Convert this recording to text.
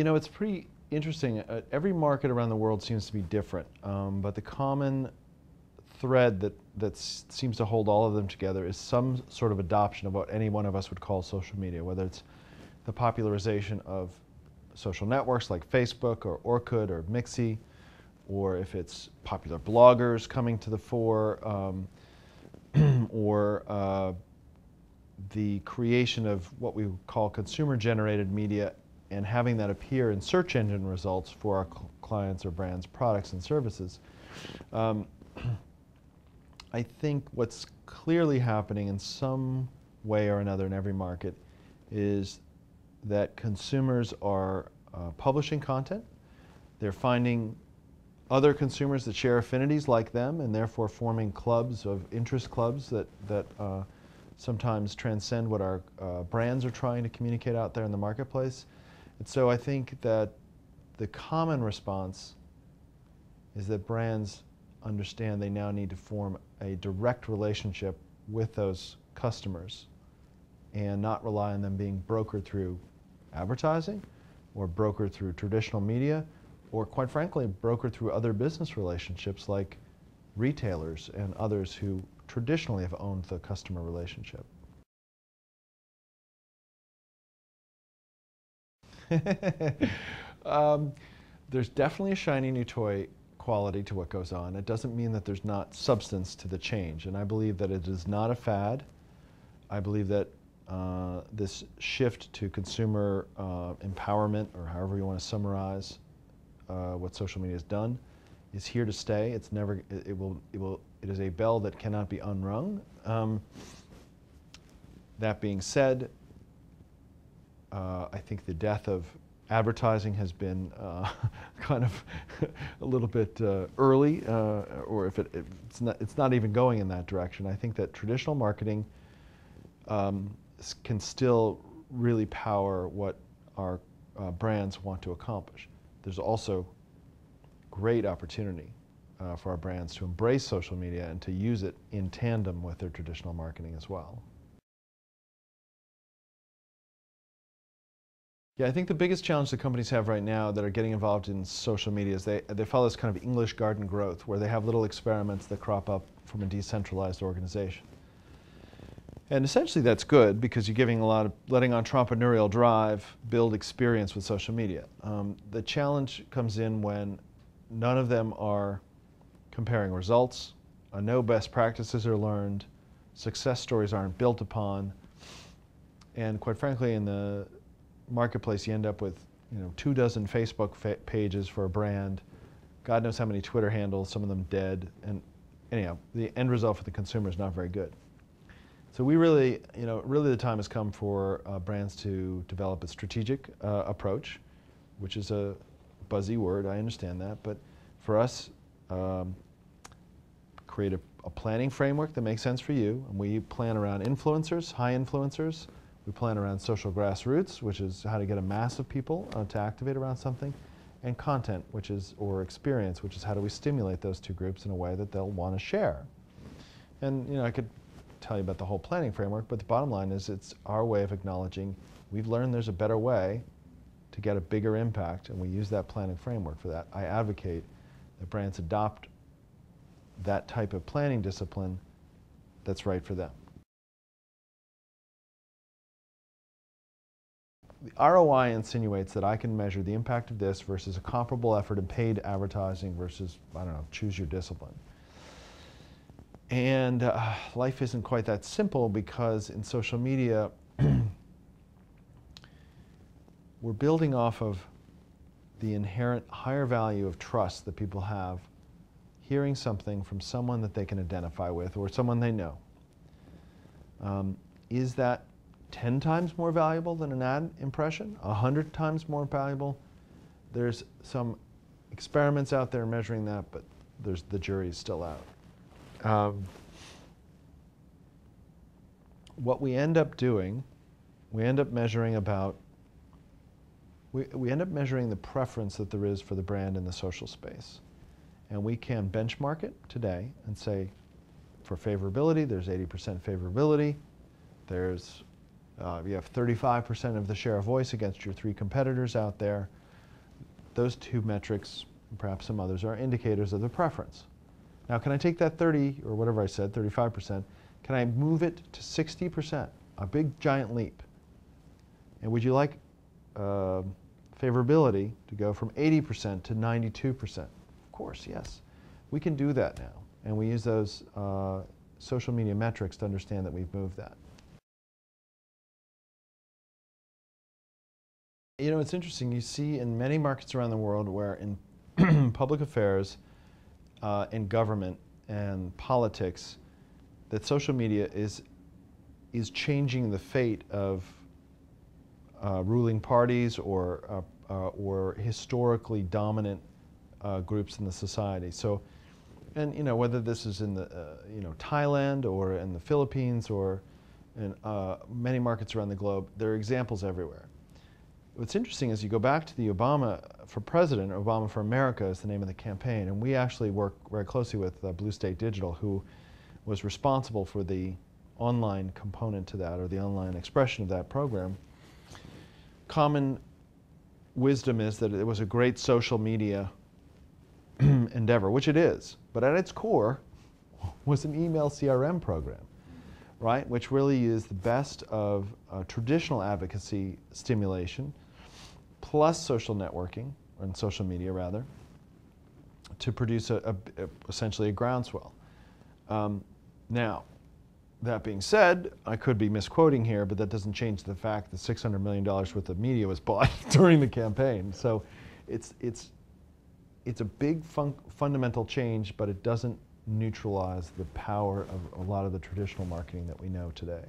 You know, it's pretty interesting. Every market around the world seems to be different, but the common thread that seems to hold all of them together is some sort of adoption of what any one of us would call social media, whether it's the popularization of social networks like Facebook or Orkut or Mixi, or if it's popular bloggers coming to the fore, or the creation of what we call consumer-generated media and having that appear in search engine results for our clients or brands' products and services. I think what's clearly happening in some way or another in every market is that consumers are publishing content. They're finding other consumers that share affinities like them and therefore forming clubs of interest clubs that sometimes transcend what our brands are trying to communicate out there in the marketplace. And so I think that the common response is that brands understand they now need to form a direct relationship with those customers and not rely on them being brokered through advertising or brokered through traditional media or, quite frankly, brokered through other business relationships like retailers and others who traditionally have owned the customer relationship. There's definitely a shiny new toy quality to what goes on. It doesn't mean that there's not substance to the change, and I believe that it is not a fad. I believe that this shift to consumer empowerment, or however you want to summarize what social media has done, is here to stay. It's never. It is a bell that cannot be unrung. That being said, I think the death of advertising has been kind of a little bit early, or if it's not even going in that direction. I think that traditional marketing can still really power what our brands want to accomplish. There's also great opportunity for our brands to embrace social media and to use it in tandem with their traditional marketing as well. Yeah, I think the biggest challenge that companies have right now that are getting involved in social media is they follow this kind of English garden growth, where they have little experiments that crop up from a decentralized organization. And essentially that's good because you're giving letting entrepreneurial drive build experience with social media. The challenge comes in when none of them are comparing results, no best practices are learned, success stories aren't built upon, and quite frankly in the marketplace you end up with 24 Facebook pages for a brand, God knows how many Twitter handles, some of them dead, and anyhow, the end result for the consumer is not very good. So we really, really the time has come for brands to develop a strategic approach, which is a buzzy word, I understand that, but for us, create a planning framework that makes sense for you, and we plan around influencers, high influencers. We plan around social grassroots, which is how to get a mass of people to activate around something, and content, or experience, which is how do we stimulate those two groups in a way that they'll want to share. And I could tell you about the whole planning framework, but the bottom line is it's our way of acknowledging we've learned there's a better way to get a bigger impact, and we use that planning framework for that. I advocate that brands adopt that type of planning discipline that's right for them. The ROI insinuates that I can measure the impact of this versus a comparable effort in paid advertising versus, I don't know, choose your discipline. And life isn't quite that simple because in social media, we're building off of the inherent higher value of trust that people have hearing something from someone that they can identify with or someone they know. Is that 10 times more valuable than an ad impression? 100 times more valuable? There's some experiments out there measuring that, but the jury's still out. What we end up doing, we end up measuring the preference that there is for the brand in the social space. And we can benchmark it today and say, for favorability, there's 80% favorability. You have 35% of the share of voice against your 3 competitors out there. those two metrics, and perhaps some others, are indicators of the preference. Now, can I take that 30, or whatever I said, 35%, can I move it to 60%, a big giant leap? And would you like favorability to go from 80% to 92%? Of course, yes. We can do that now. And we use those social media metrics to understand that we've moved that. You know, it's interesting. You see in many markets around the world where in public affairs, in government and politics, that social media is changing the fate of ruling parties or historically dominant groups in the society. So, and you know, whether this is in the Thailand or in the Philippines or in many markets around the globe, there are examples everywhere. What's interesting is you go back to the Obama for President, Obama for America is the name of the campaign, and we actually work very closely with Blue State Digital, who was responsible for the online component to that, or the online expression of that program. Common wisdom is that it was a great social media endeavor, which it is, but at its core was an email CRM program, right, which really is the best of traditional advocacy stimulation plus social networking, or social media rather, to produce essentially a groundswell. Now, that being said, I could be misquoting here, but that doesn't change the fact that $600 million worth of media was bought during the campaign. So it's a big fundamental change, but it doesn't neutralize the power of a lot of the traditional marketing that we know today.